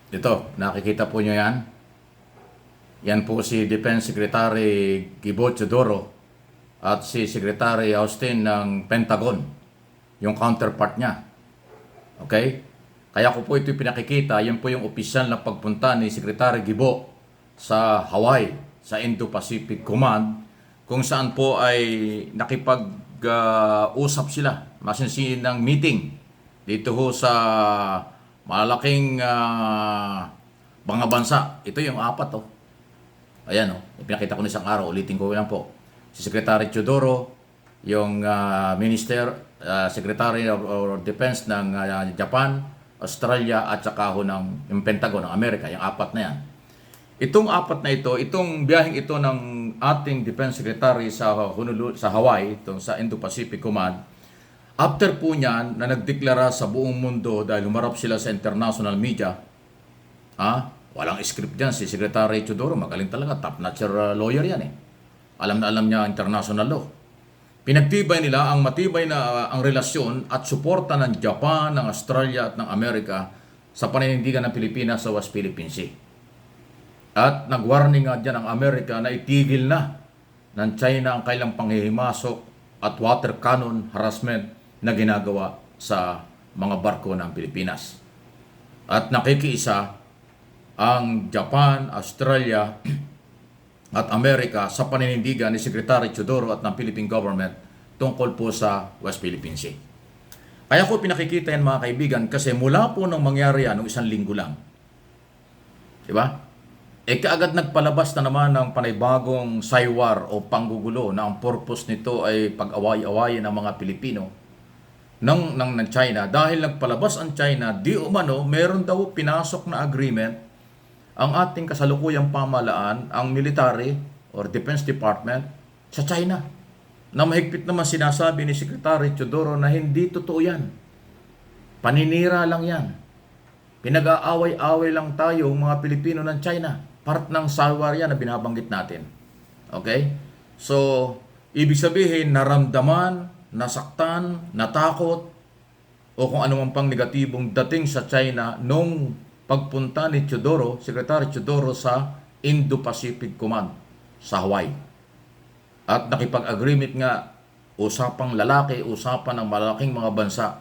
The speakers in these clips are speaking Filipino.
Ito, nakikita po nyo yan. Yan po si Defense Secretary Gibo Teodoro at si Secretary Austin ng Pentagon, yung counterpart niya. Okay? Kaya ko po ito pinakikita, yan po yung opisyal na pagpunta ni Secretary Gibo sa Hawaii, sa Indo-Pacific Command, kung saan po ay nakipag-usap sila, masinsinang meeting dito ho sa malaking mga bansa. Ito yung apat oh. Ayan oh, pinakita ko isang araw, ulitin ko lang po. Si Secretary Teodoro, yung Secretary of Defense ng Japan, Australia at saka ho ng yung Pentagon ng Amerika, yung apat na yan. Itong apat na ito, itong biyaheng ito ng ating Defense Secretary sa Honolulu, sa Hawaii, itong sa Indo-Pacific Command, after po niyan na nagdeklara sa buong mundo dahil humarap sila sa international media, walang script dyan. Si Secretary Teodoro, magaling talaga, top-notcher lawyer yan eh. Alam na alam niya international law. Pinagtibay nila ang matibay na ang relasyon at suporta ng Japan, ng Australia at ng Amerika sa paninindigan ng Pilipinas sa West Philippine Sea. At nag-warning nga dyan ang Amerika na itigil na ng China ang kailang panghihimasok at water cannon harassment na ginagawa sa mga barko ng Pilipinas. At nakikiisa ang Japan, Australia at Amerika sa paninindigan ni Secretary Teodoro at ng Philippine Government tungkol po sa West Philippine Sea. Kaya ko pinakikita yan mga kaibigan kasi mula po nang mangyari yan, nung 1 linggo lang. Diba? Kaagad nagpalabas na naman ng panibagong saywar o panggugulo na ang purpose nito ay pag-away-awayin ng mga Pilipino ng China. Dahil nagpalabas ang China, di umano, meron daw pinasok na agreement ang ating kasalukuyang pamahalaan, ang military or Defense Department sa China. Na mahigpit naman sinasabi ni Secretary Teodoro na hindi totoo yan. Paninira lang yan. Pinag-aaway-away lang tayo mga Pilipino ng China. Part ng saywar yan na binabanggit natin. Okay? So, ibig sabihin, naramdaman, nasaktan, natakot, o kung anumang pang negatibong dating sa China nung pagpunta ni Teodoro, Secretary Teodoro sa Indo-Pacific Command sa Hawaii. At nakipag-agreement nga, usapang lalaki, usapan ng malaking mga bansa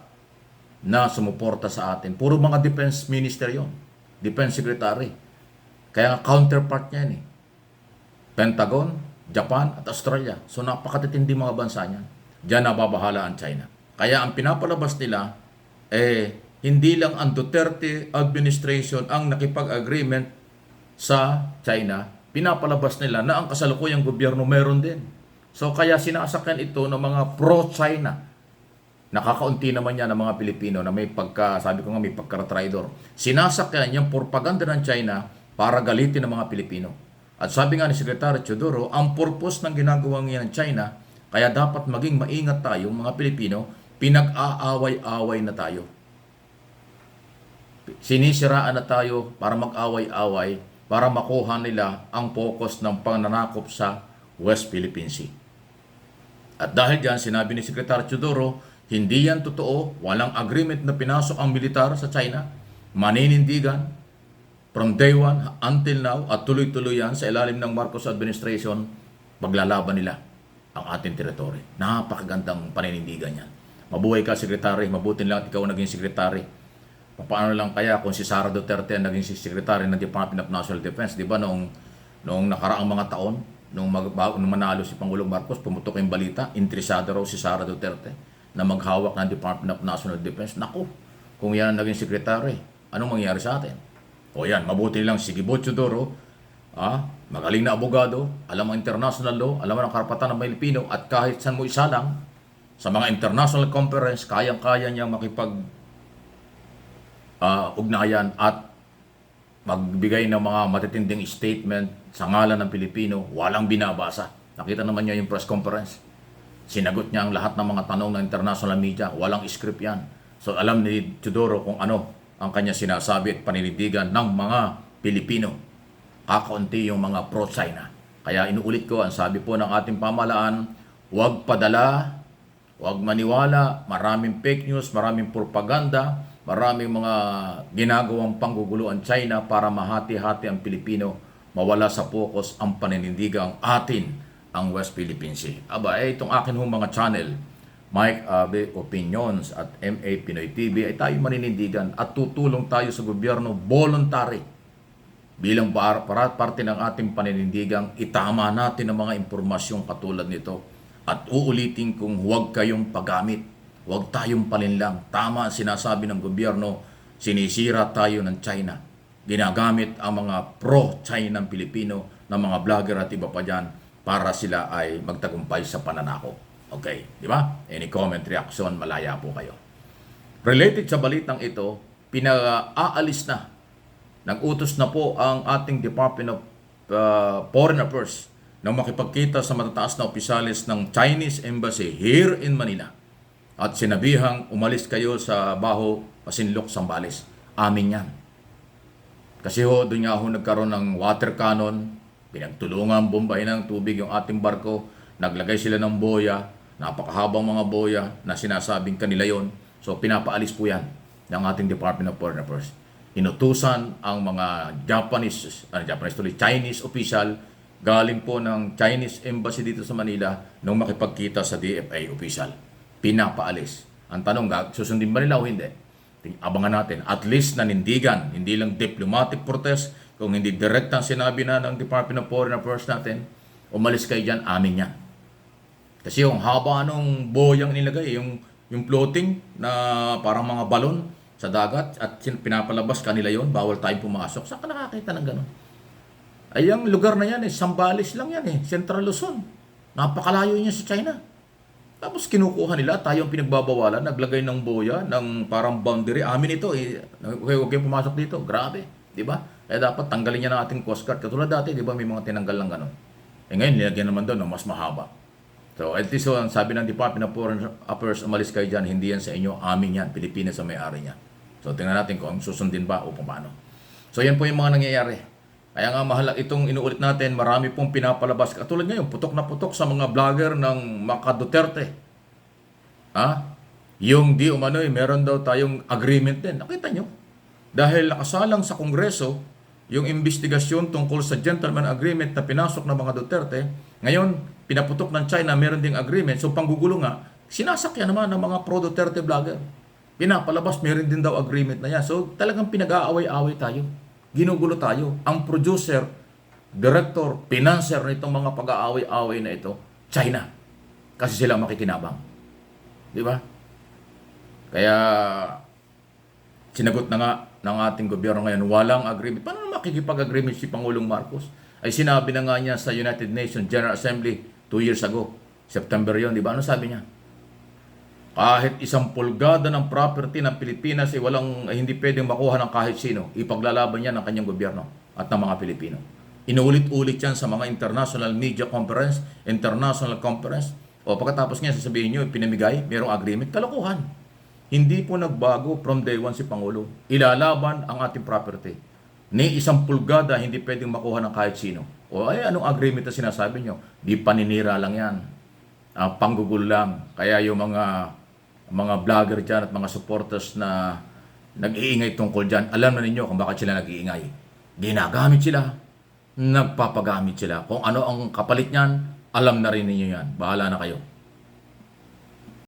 na sumuporta sa atin. Puro mga defense minister yon, defense secretary. Kaya nga counterpart niya yan eh. Pentagon, Japan at Australia. So napakatitindi mga bansa niyan. Diyan nababahala ang China. Kaya ang pinapalabas nila, hindi lang ang Duterte administration ang nakipag-agreement sa China, pinapalabas nila na ang kasalukuyang gobyerno meron din. So kaya sinasakyan ito ng mga pro-China. Nakakaunti naman yan ng mga Pilipino na may sabi ko nga may pagka-traidor. Sinasakyan yung propaganda ng China para galitin ng mga Pilipino. At sabi nga ni Secretary Teodoro, ang purpose ng ginagawang yan ng China, kaya dapat maging maingat tayo mga Pilipino, pinag-aaway-away na tayo. Sinisiraan na tayo para mag-away-away, para makuha nila ang focus ng pananakop sa West Philippine Sea. At dahil dyan, sinabi ni Secretary Teodoro, hindi yan totoo, walang agreement na pinasok ang militar sa China, maninindigan, from day one until now, at tuloy-tuloy yan sa ilalim ng Marcos administration, paglalaban nila ang ating teritoryo. Napakagandang paninindigan yan. Mabuhay ka, Secretary. Mabuti lang at ikaw naging Secretary. Paano lang kaya kung si Sara Duterte ang naging Secretary ng Department of National Defense? Di ba noong nakaraang mga taon, nung manalo si Pangulong Marcos, pumutok yung balita, interesado raw si Sara Duterte na maghawak ng Department of National Defense. Naku, kung yan ang naging Secretary, anong mangyari sa atin? O yan, mabuti lang si Gibo Teodoro, magaling na abogado, alam ang international law, alam ang karapatan ng Pilipino, at kahit saan mo isalang, sa mga international conference, kayang-kaya niyang ugnayan at magbigay ng mga matitinding statement sa ngalan ng Pilipino, walang binabasa. Nakita naman niya yung press conference. Sinagot niya ang lahat ng mga tanong ng international media, walang script yan. So alam ni Teodoro kung ano ang kanya sinasabi at paninindigan ng mga Pilipino. Kakaunti yung mga pro-China. Kaya inuulit ko, ang sabi po ng ating pamahalaan, huwag padala, huwag maniwala, maraming fake news, maraming propaganda, Maraming mga ginagawang panggugulo ang China para mahati-hati ang Pilipino, mawala sa focus ang paninindigang atin ang West Philippine Sea. Aba, itong akin hong mga channel, Mike Abe Opinions at MA Pinoy TV, ay tayo maninindigan at tutulong tayo sa gobyerno voluntary. Bilang parte ng ating paninindigang, itama natin ang mga impormasyong katulad nito at uulitin kung huwag kayong paggamit. Huwag tayong palinlang. Tama ang sinasabi ng gobyerno, sinisira tayo ng China. Ginagamit ang mga pro-China ng Pilipino, ng mga vlogger at iba pa dyan para sila ay magtagumpay sa pananako. Okay, di ba? Any comment, reaction, malaya po kayo. Related sa balitang ito, pinag-aalis na. Nag-utos na po ang ating Department of Foreign Affairs na makipagkita sa matataas na opisyalis ng Chinese Embassy here in Manila. At sinabihang umalis kayo sa Baho, Masinloc, Zambales. Amin yan. Kasi doon nga nagkaroon ng water cannon, pinagtulungan bombay ng tubig yung ating barko, naglagay sila ng boya, napakahabang mga boya na sinasabing kanila yon. So pinapaalis po yan ng ating Department of Foreign Affairs. Inutusan ang mga Chinese official galing po ng Chinese Embassy dito sa Manila nung makipagkita sa DFA official. Pinapaalis. Ang tanong, susundin ba nila o hindi? Abangan natin. At least nanindigan, hindi lang diplomatic protest, kung hindi direktang sinabi na ng Department of Foreign Affairs natin, umalis kayo dyan, amin yan. Kasi yung haba nung boyang nilagay, yung floating na parang mga balon sa dagat at pinapalabas kanila yon, bawal tayong pumasok. Saan ka nakakita ng gano'n? Ay, ang lugar na yan, Zambales lang yan, Central Luzon. Napakalayo niya sa China. Tapos kinukuha nila, tayong pinagbabawalan, naglagay ng boya, ng parang boundary. Amin ito, huwag kayong pumasok dito. Grabe, di ba? Kaya dapat tanggalin niya ng ating Coast Guard. Katulad dati, di ba, may mga tinanggal lang gano'n. Ngayon, nilagyan naman doon, mas mahaba. So, at least, ang sabi ng Department of Foreign Affairs, umalis kayo dyan, hindi yan sa inyo, amin yan, Pilipinas ang may-ari niya. So, tingnan natin kung susundin ba o paano. So, yan po yung mga nangyayari. Kaya nga mahalaga itong inuulit natin, marami pong pinapalabas. Katulad ngayon, putok na putok sa mga vlogger ng Maka Duterte. Yung di umano'y, meron daw tayong agreement din. Nakita nyo? Dahil nakasalang sa Kongreso, yung investigasyon tungkol sa gentleman agreement na pinasok ng mga Duterte, ngayon, pinaputok ng China, meron ding agreement. So, panggugulo nga, sinasakyan naman ng mga pro-Duterte vlogger. Pinapalabas, meron din daw agreement na yan. So, talagang pinag-aaway-away tayo. Ginugulo tayo. Ang producer, director, financer nitong mga pag-aaway-away na ito, China. Kasi sila makikinabang. Di ba? Kaya, sinagot na nga ng ating gobyerno ngayon, walang agreement. Paano makikipag-agreement si Pangulong Marcos? Ay sinabi na nga niya sa United Nations General Assembly 2 years ago. September yon, di ba? Ano sabi niya? Kahit 1 pulgada ng property ng Pilipinas ay hindi pwedeng makuha ng kahit sino. Ipaglalaban niya ng kanyang gobyerno at ng mga Pilipino. Inuulit-ulit yan sa mga international media conference, international conference. O pagkatapos niya sasabihin niyo, pinamigay, mayroong agreement, kalokohan. Hindi po nagbago from day one si Pangulo. Ilalaban ang ating property. Ni 1 pulgada hindi pwedeng makuha ng kahit sino. O ay anong agreement na sinasabi niyo? Di paninira lang yan. Panggugul lang. Kaya yung mga vlogger dyan at mga supporters na nag-iingay tungkol dyan, alam na ninyo kung bakit sila nag-iingay. Ginagamit sila, nagpapagamit sila. Kung ano ang kapalit niyan, alam na rin ninyo yan. Bahala na kayo.